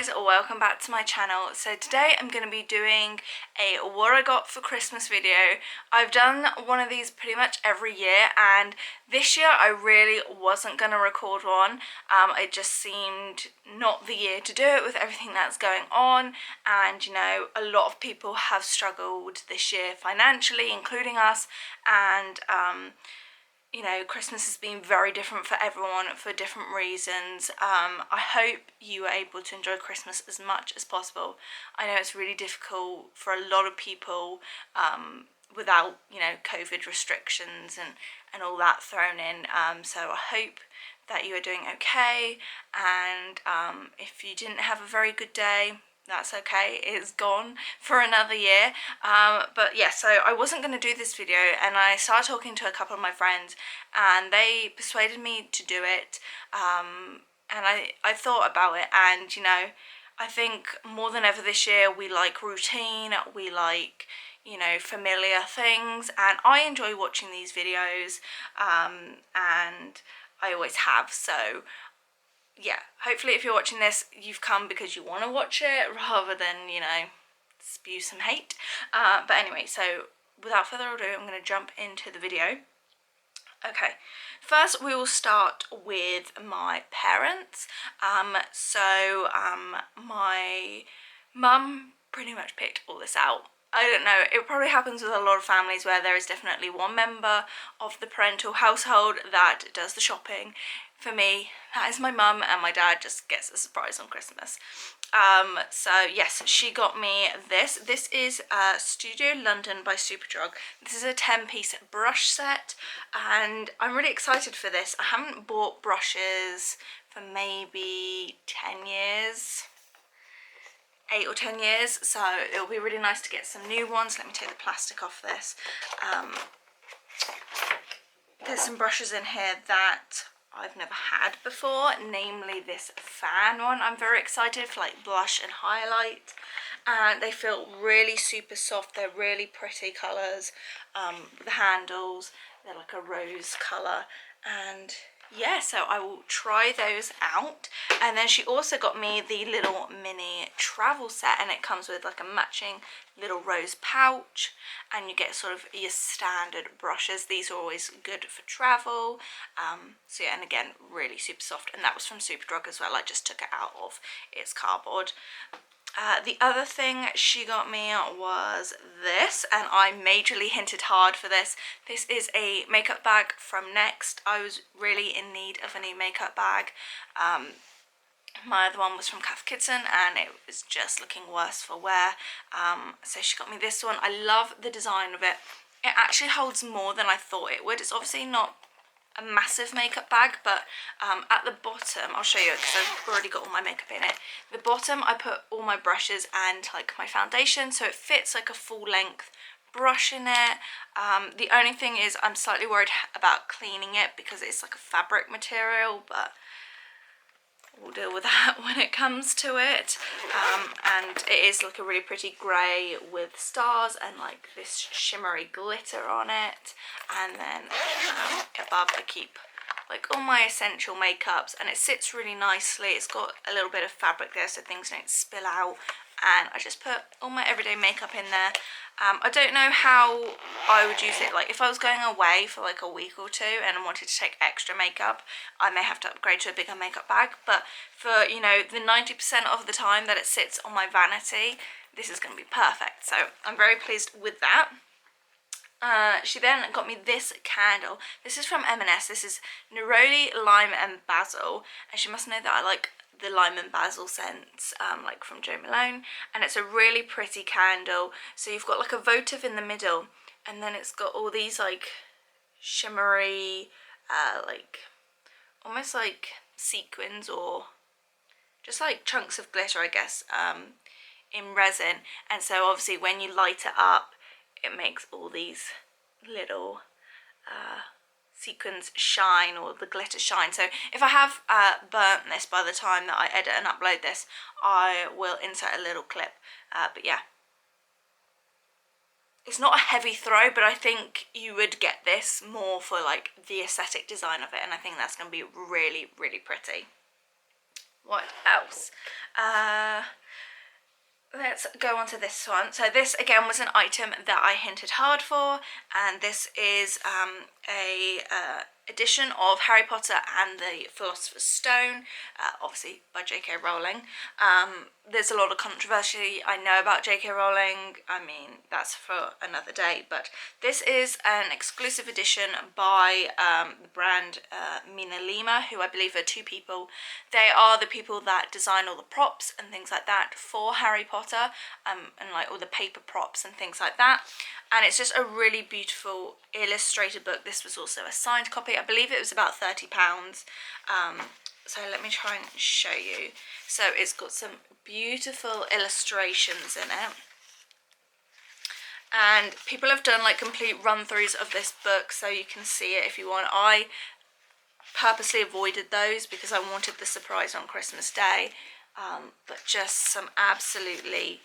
guys, welcome back to my channel. So today I'm going to be doing a what I got for Christmas video. I've done one of these pretty much every year, and this year I really wasn't going to record one. It just seemed not the year to do it with everything that's going on, and you know, a lot of people have struggled this year financially, including us, and you know, Christmas has been very different for everyone for different reasons. I hope you are able to enjoy Christmas as much as possible. I know it's really difficult for a lot of people without, you know, COVID restrictions and all that thrown in. So I hope that you are doing okay, and if you didn't have a very good day, that's okay, it's gone for another year. But yeah, so I wasn't going to do this video, and I started talking to a couple of my friends and they persuaded me to do it, and I thought about it, and you know, I think more than ever this year we like routine, we like, you know, familiar things, and I enjoy watching these videos, and I always have. So yeah, hopefully if you're watching this, you've come because you want to watch it rather than, you know, spew some hate. But anyway, so without further ado, I'm going to jump into the video. Okay, first we will start with my parents. My mum pretty much picked all this out. I don't know, it probably happens with a lot of families where there is definitely one member of the parental household that does the shopping. For me, that is my mum, and my dad just gets a surprise on Christmas. So yes, she got me this. This is Studio London by Superdrug. This is a 10-piece brush set, and I'm really excited for this. I haven't bought brushes for maybe 10 years. 8 or 10 years, so it'll be really nice to get some new ones. Let me take the plastic off this. There's some brushes in here that I've never had before, namely this fan one. I'm very excited for like blush and highlight, and they feel really super soft. They're really pretty colours. The handles, they're like a rose colour, and yeah, so I will try those out. And then she also got me the little mini travel set, and it comes with like a matching little rose pouch, and you get sort of your standard brushes. These are always good for travel. So yeah, and again, really super soft, and that was from Superdrug as well. I just took it out of its cardboard. The other thing she got me was this, and I majorly hinted hard for this. This is a makeup bag from Next. I was really in need of a new makeup bag. My other one was from Cath Kidston, and it was just looking worse for wear. So she got me this one. I love the design of it. It actually holds more than I thought it would. It's obviously not a massive makeup bag, but at the bottom, I'll show you it because I've already got all my makeup in it. The bottom, I put all my brushes and like my foundation, so it fits like a full length brush in it. The only thing is I'm slightly worried about cleaning it because it's like a fabric material, but we'll deal with that when it comes to it. And it is like a really pretty grey with stars and like this shimmery glitter on it. And then above I keep like all my essential makeups, and it sits really nicely. It's got a little bit of fabric there so things don't spill out, and I just put all my everyday makeup in there. I don't know how I would use it. Like if I was going away for like a week or two and I wanted to take extra makeup, I may have to upgrade to a bigger makeup bag, but for, you know, the 90% of the time that it sits on my vanity, this is going to be perfect. So I'm very pleased with that. She then got me this candle. This is from M&S. This is Neroli, Lime and Basil, and she must know that I like the lime and basil scents, like from Jo Malone, and it's a really pretty candle. So you've got like a votive in the middle, and then it's got all these like shimmery like almost like sequins or just like chunks of glitter, I guess, in resin. And so obviously when you light it up, it makes all these little sequins shine, or the glitter shine. So if I have burnt this by the time that I edit and upload this, I will insert a little clip. But yeah, it's not a heavy throw, but I think you would get this more for like the aesthetic design of it, and I think that's going to be really, really pretty. What else? Let's go on to this one. So this again was an item that I hinted hard for, and this is a edition of Harry Potter and the Philosopher's Stone, obviously by J.K. Rowling. There's a lot of controversy I know about J.K. Rowling. I mean, that's for another day, but this is an exclusive edition by the brand Mina Lima, who I believe are two people. They are the people that design all the props and things like that for Harry Potter, and like all the paper props and things like that. And it's just a really beautiful illustrated book. This was also a signed copy. I believe it was about £30. So let me try and show you. So it's got some beautiful illustrations in it. And people have done like complete run-throughs of this book, so you can see it if you want. I purposely avoided those because I wanted the surprise on Christmas Day. But just some absolutely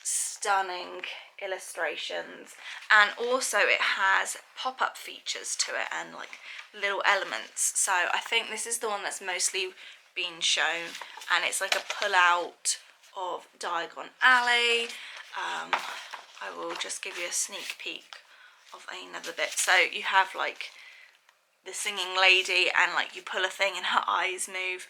stunning illustrations, and also it has pop-up features to it and like little elements. So I think this is the one that's mostly been shown, and it's like a pull-out of Diagon Alley. I will just give you a sneak peek of another bit. So you have like the singing lady, and like you pull a thing and her eyes move.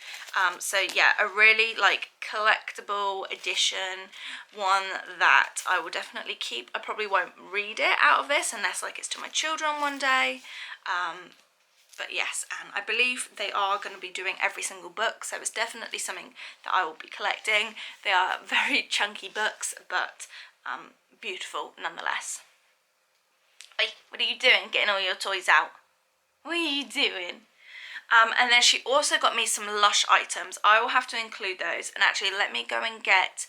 So yeah, a really like collectible edition, one that I will definitely keep. I probably won't read it out of this unless like it's to my children one day. But yes, and I believe they are going to be doing every single book, so it's definitely something that I will be collecting. They are very chunky books, but beautiful nonetheless. Hey, what are you doing, getting all your toys out? What are you doing? And then she also got me some Lush items. I will have to include those. And actually, let me go and get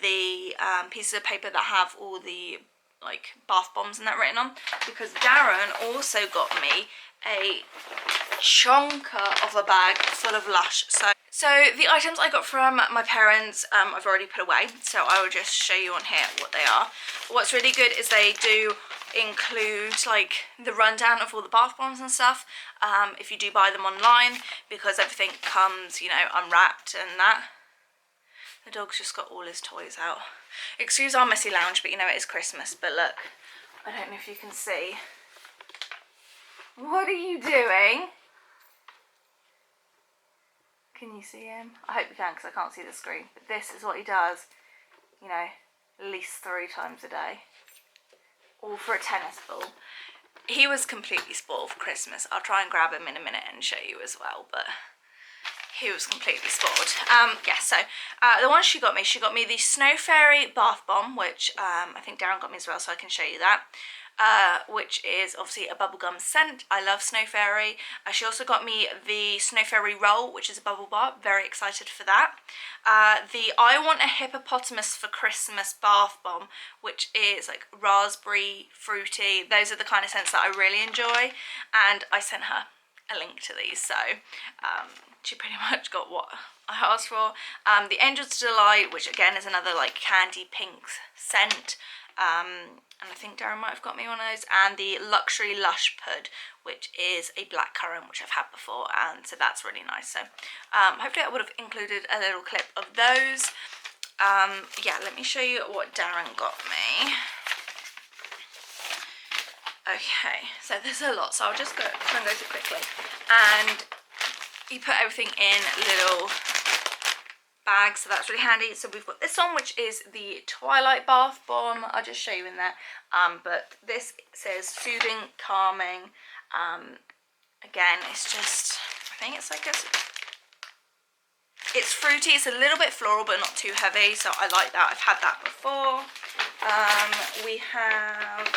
the pieces of paper that have all the like bath bombs and that written on, because Darren also got me a chonker of a bag full of Lush. So the items I got from my parents, I've already put away, so I will just show you on here what they are. But what's really good is they do include like the rundown of all the bath bombs and stuff, if you do buy them online, because everything comes, you know, unwrapped and that. The dog's just got all his toys out. Excuse our messy lounge, but you know it is Christmas. But look, I don't know if you can see. What are you doing? Can you see him? I hope you can, because I can't see the screen. But this is what he does, you know, at least 3 times a day. All for a tennis ball. He was completely spoiled for Christmas. I'll try and grab him in a minute and show you as well, but he was completely spoiled. Yeah, so the one she got me the Snow Fairy Bath Bomb, which I think Darren got me as well, so I can show you that. Which is obviously a bubblegum scent. I love Snow Fairy. She also got me the Snow Fairy Roll, which is a bubble bar. Very excited for that. The I Want a Hippopotamus for Christmas Bath Bomb, which is like raspberry, fruity. Those are the kind of scents that I really enjoy. And I sent her a link to these, so she pretty much got what I asked for. The Angel's Delight, which again is another like candy pink scent. And I think Darren might have got me one of those, and the Luxury Lush Pud, which is a blackcurrant, which I've had before, and so that's really nice. So hopefully I would have included a little clip of those. Yeah, let me show you what Darren got me. Okay, so there's a lot, so I'll just try and go through quickly. And you put everything in little bags, so that's really handy. So we've got this one, which is the Twilight Bath Bomb. I'll just show you in there. But this says soothing, calming. Again, it's just, I think it's like it's fruity. It's a little bit floral, but not too heavy. So I like that. I've had that before. We have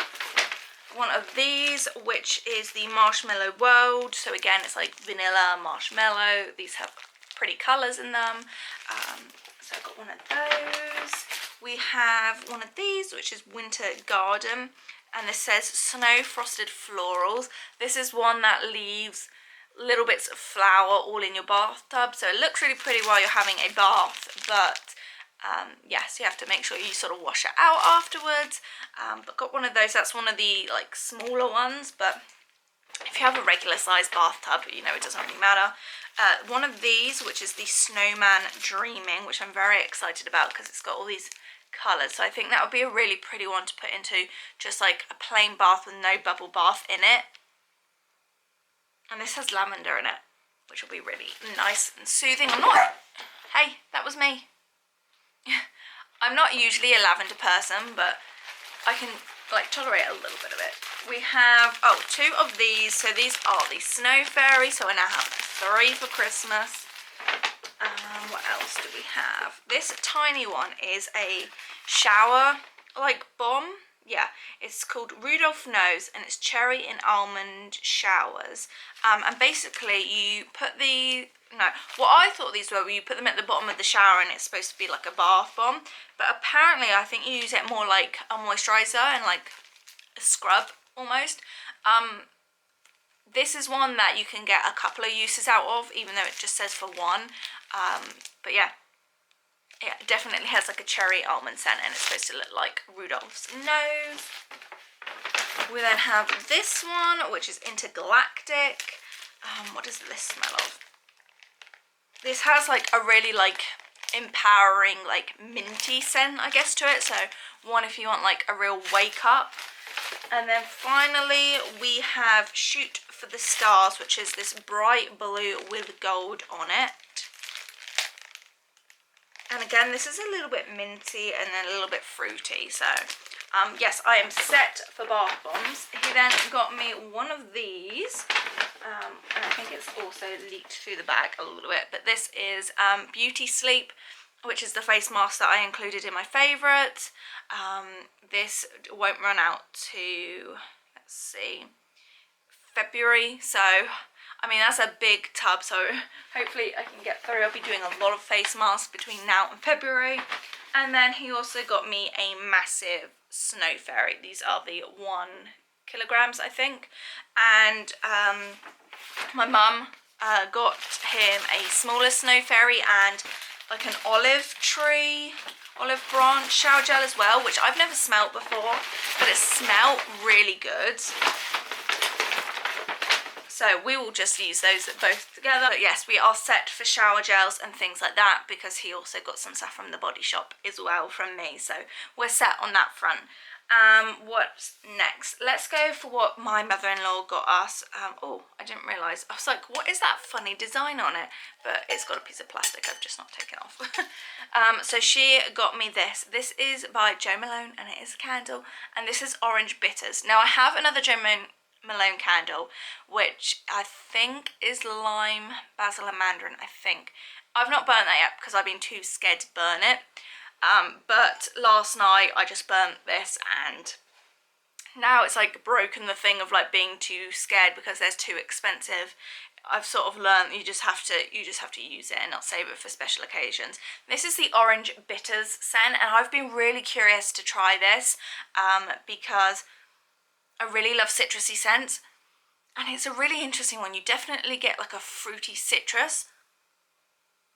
one of these, which is the Marshmallow World. So again, it's like vanilla, marshmallow. These have pretty colours in them. So I've got one of those. We have one of these, which is Winter Garden, and this says Snow Frosted Florals. This is one that leaves little bits of flour all in your bathtub, so it looks really pretty while you're having a bath, but yes, you have to make sure you sort of wash it out afterwards. But got one of those. That's one of the like smaller ones, but if you have a regular sized bathtub, you know, it doesn't really matter. One of these, which is the Snowman Dreaming, which I'm very excited about because it's got all these colours. So I think that would be a really pretty one to put into just like a plain bath with no bubble bath in it. And this has lavender in it, which will be really nice and soothing. Hey, that was me. I'm not usually a lavender person, but I can like tolerate a little bit of it. We have, two of these. So these are the Snow Fairy. So I now have 3 for Christmas. What else do we have? This tiny one is a shower like bomb. Yeah, it's called Rudolph Knows, and it's cherry and almond showers. And basically you put what I thought these were you put them at the bottom of the shower and it's supposed to be like a bath bomb. But apparently I think you use it more like a moisturiser and like a scrub almost. This is one that you can get a couple of uses out of, even though it just says for one. But yeah, it definitely has like a cherry almond scent, and it's supposed to look like Rudolph's nose. We then have this one, which is Intergalactic. What does this smell of? This has like a really like empowering like minty scent, I guess, to it. So one if you want like a real wake up. And then finally we have Shoot for the Stars, which is this bright blue with gold on it. And again, this is a little bit minty and then a little bit fruity. So yes, I am set for bath bombs. He then got me one of these. And I think it's also leaked through the bag a little bit. But this is Beauty Sleep, which is the face mask that I included in my favourite. This won't run out to, let's see, February. So, I mean, that's a big tub. So hopefully I can get through. I'll be doing a lot of face masks between now and February. And then he also got me a massive Snow Fairy. These are the 1 kilograms, I think. And my mum got him a smaller Snow Fairy and like an olive branch shower gel as well, which I've never smelled before, but it smelled really good. So we will just use those both together. But yes, we are set for shower gels and things like that, because he also got some stuff from the Body Shop as well from me. So we're set on that front. What's next? Let's go for what my mother-in-law got us. Oh, I didn't realise. I was like, what is that funny design on it? But it's got a piece of plastic I've just not taken off. So she got me this. This is by Jo Malone, and it is a candle. And this is Orange Bitters. Now, I have another Jo Malone candle, which I think is lime, basil and mandarin, I think. I've not burnt that yet because I've been too scared to burn it. But last night I just burnt this, and now it's like broken the thing of like being too scared because they're too expensive. I've sort of learned you just have to use it and not save it for special occasions. This is the Orange Bitters scent, and I've been really curious to try this because I really love citrusy scents, and it's a really interesting one. You definitely get like a fruity citrus,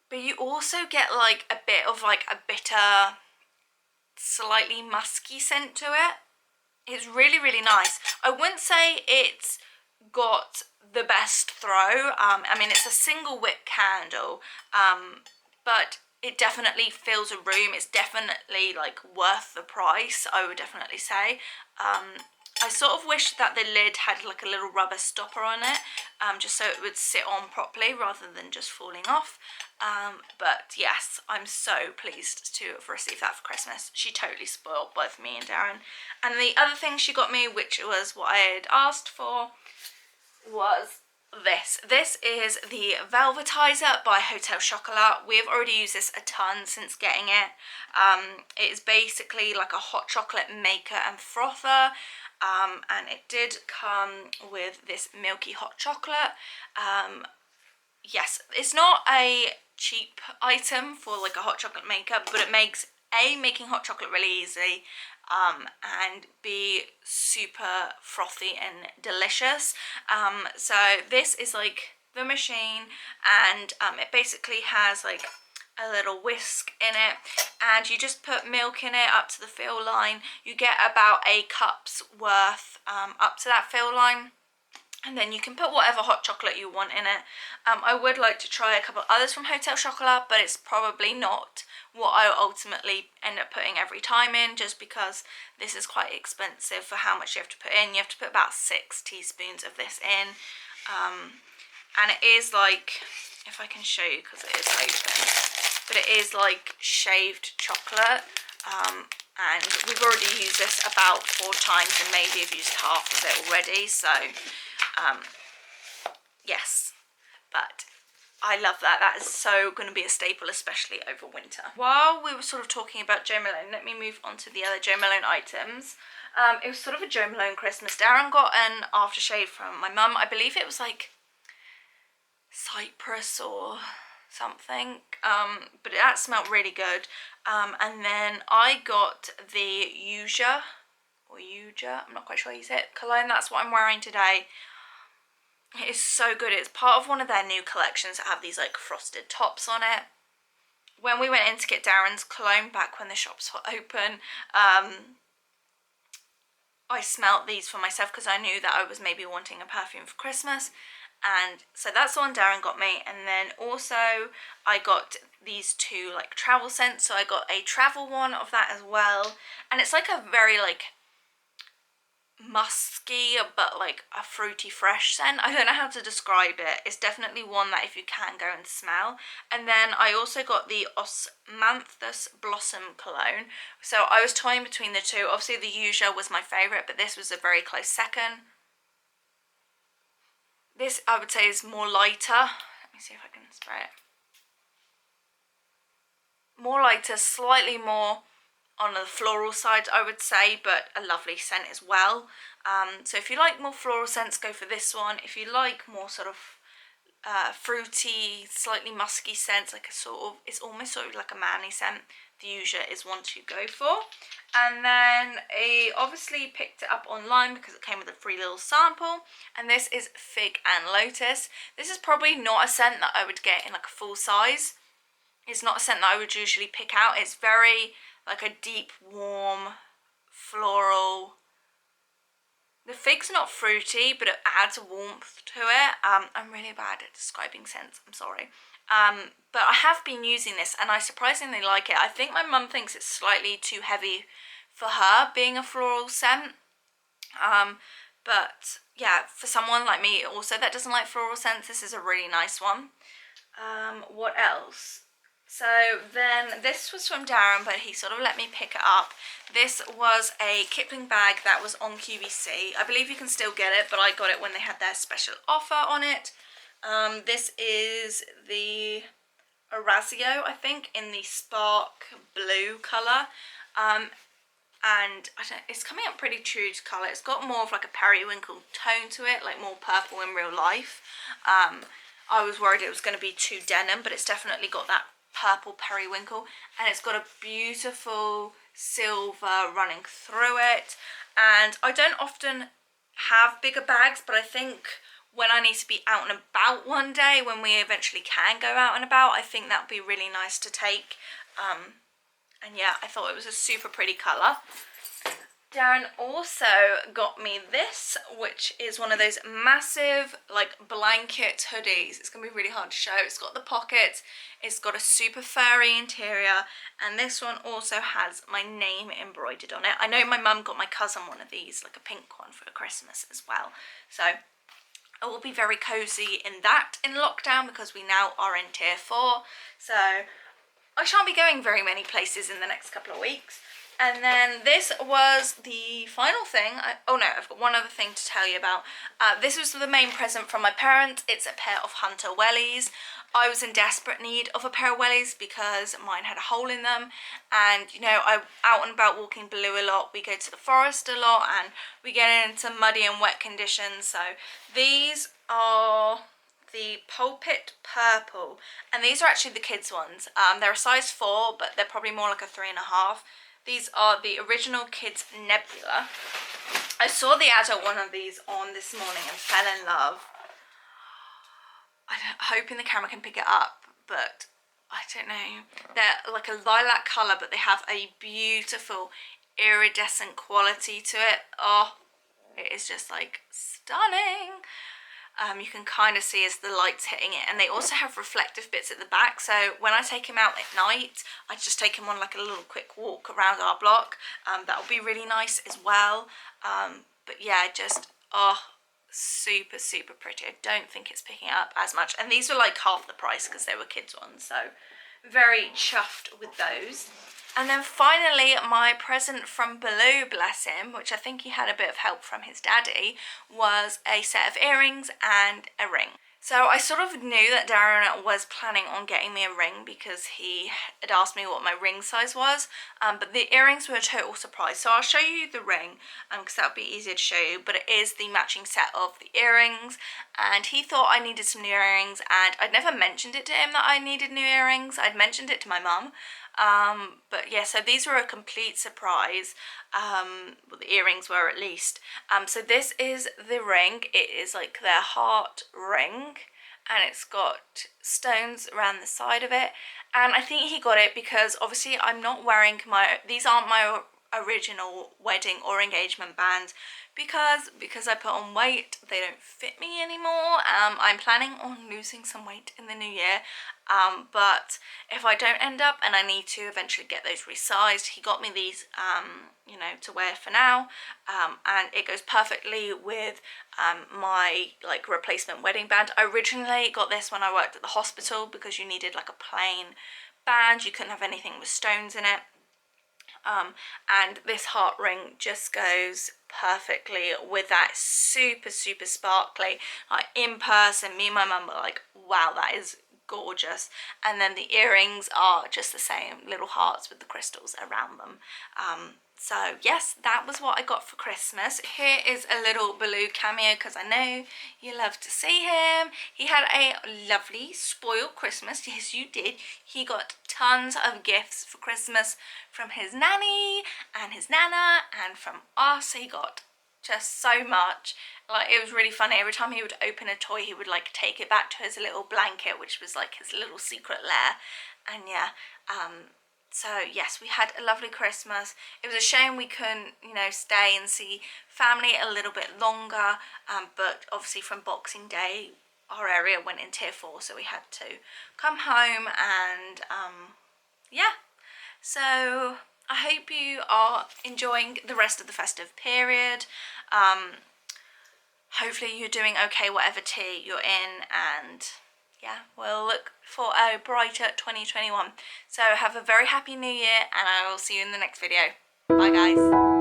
but you also get like a bit of like a bitter, slightly musky scent to it. It's really, really nice. I wouldn't say it's got the best throw. I mean, it's a single wick candle, but it definitely fills a room. It's definitely like worth the price, I would definitely say. I sort of wish that the lid had like a little rubber stopper on it, just so it would sit on properly rather than just falling off. But yes, I'm so pleased to have received that for Christmas. She totally spoiled both me and Darren. And the other thing she got me, which was what I had asked for, was this. This is the Velvetizer by Hotel Chocolat. We have already used this a ton since getting it. It is basically like a hot chocolate maker and frother. And it did come with this milky hot chocolate. Yes, it's not a cheap item for like a hot chocolate maker, but it makes making hot chocolate really easy, and B, super frothy and delicious. So this is like the machine, and it basically has like a little whisk in it, and you just put milk in it up to the fill line. You get about a cup's worth up to that fill line, And then you can put whatever hot chocolate you want in it. I would like to try a couple others from Hotel Chocolat, but it's probably not what I ultimately end up putting every time in, just because this is quite expensive for how much you have to put in. You have to put about 6 teaspoons of this in. And it is like, if I can show you because it is open, but it is like shaved chocolate. And we've already used this about 4 times and maybe have used half of it already, so yes, but I love that. That is so going to be a staple, especially over winter. While we were sort of talking about Jo Malone, let me move on to the other Jo Malone items. It was sort of a Jo Malone Christmas. Darren got an aftershave from my mum. I believe it was like cypress or something, but that smelled really good. And then I got the Yuja, I'm not quite sure how you say it, cologne. That's what I'm wearing today. It is so good. It's part of one of their new collections that have these like frosted tops on it. When we went in to get Darren's cologne back when the shops were open, I smelt these for myself because I knew that I was maybe wanting a perfume for Christmas. And so that's the one Darren got me. And then also I got these 2 like travel scents. So I got a travel one of that as well. And it's like a very like musky but like a fruity fresh scent. I don't know how to describe it. It's definitely one that if you can go and smell. And then I also got the Manthus Blossom cologne. So I was toying between the 2. Obviously the Yuja was my favourite, but this was a very close second. This I would say is more lighter. Let me see if I can spray it. More lighter, slightly more on the floral side, I would say, but a lovely scent as well. So if you like more floral scents, go for this one. If you like more sort of fruity, slightly musky scents, like a sort of, it's almost sort of like a manly scent, the Yuja is one to go for. And then I obviously picked it up online because it came with a free little sample. And this is Fig and Lotus. This is probably not a scent that I would get in like a full size. It's not a scent that I would usually pick out. It's very like a deep, warm, floral. The fig's not fruity, but it adds a warmth to it. I'm really bad at describing scents, I'm sorry. But I have been using this and I surprisingly like it. I think my mum thinks it's slightly too heavy for her, being a floral scent. But yeah, for someone like me also that doesn't like floral scents, this is a really nice one. What else? So then this was from Darren, but he sort of let me pick it up. This was a Kipling bag that was on QVC. I believe you can still get it, but I got it when they had their special offer on it. This is the Orazio, I think, in the spark blue colour. And it's coming up pretty true to colour. It's got more of like a periwinkle tone to it, like more purple in real life. I was worried it was going to be too denim, but it's definitely got that purple periwinkle, and it's got a beautiful silver running through it. And I don't often have bigger bags, but I think when I need to be out and about one day, when we eventually can go out and about, I think that would be really nice to take. And yeah, I thought it was a super pretty colour. Darren also got me this, which is one of those massive like blanket hoodies. It's going to be really hard to show. It's got the pockets, it's got a super furry interior, and this one also has my name embroidered on it. I know my mum got my cousin one of these, like a pink one for Christmas as well. So I will be very cozy in that in lockdown because we now are in tier 4. So I shan't be going very many places in the next couple of weeks. And then this was the final thing. Oh no, I've got one other thing to tell you about. This was the main present from my parents. It's a pair of Hunter Wellies. I was in desperate need of a pair of Wellies because mine had a hole in them. And you know, I'm out and about walking Blue a lot. We go to the forest a lot and we get into muddy and wet conditions. So these are the Pulpit Purple. And these are actually the kids ones. They're a size 4, but they're probably more like a 3.5. These are the original Kids Nebula. I saw the adult one of these on this morning and fell in love. I'm hoping the camera can pick it up, but I don't know. They're like a lilac colour, but they have a beautiful iridescent quality to it. Oh, it is just like stunning. you can kind of see as the light's hitting it. And they also have reflective bits at the back, so when I take him out at night, I just take him on like a little quick walk around our block. That'll be really nice as well. But yeah, just, oh, super pretty. I don't think it's picking up as much, and these were like half the price because they were kids ones, so very chuffed with those. And then finally, my present from Baloo, bless him, which I think he had a bit of help from his daddy, was a set of earrings and a ring. So I sort of knew that Darren was planning on getting me a ring because he had asked me what my ring size was, but the earrings were a total surprise. So I'll show you the ring because that'll be easier to show you, but it is the matching set of the earrings, and he thought I needed some new earrings, and I'd never mentioned it to him that I needed new earrings. I'd mentioned it to my mum. But yeah, so these were a complete surprise. Well, the earrings were, at least. So this is the ring. It is like their heart ring, and it's got stones around the side of it. And I think he got it because obviously I'm not wearing these aren't my original wedding or engagement bands, because I put on weight, they don't fit me anymore. I'm planning on losing some weight in the new year, but if I don't end up and I need to eventually get those resized, he got me these you know, to wear for now, and it goes perfectly with my like replacement wedding band. I originally got this when I worked at the hospital because you needed like a plain band, you couldn't have anything with stones in it. And this heart ring just goes perfectly with that. Super sparkly. Like in person, me and my mum were like, wow, that is gorgeous. And then the earrings are just the same, little hearts with the crystals around them. So yes, that was what I got for Christmas. Here is a little Baloo cameo because I know you love to see him. He had a lovely spoiled Christmas. Yes, you did. He got tons of gifts for Christmas from his nanny and his nana and from us. He got just so much. Like, it was really funny. Every time he would open a toy, he would like take it back to his little blanket, which was like his little secret lair. And yeah, so yes, we had a lovely Christmas. It was a shame we couldn't, you know, stay and see family a little bit longer, but obviously from Boxing Day our area went in tier 4, so we had to come home. And yeah, so I hope you are enjoying the rest of the festive period. Hopefully you're doing okay whatever tier you're in, and yeah, we'll look for a brighter 2021. So have a very happy new year, and I will see you in the next video. Bye guys.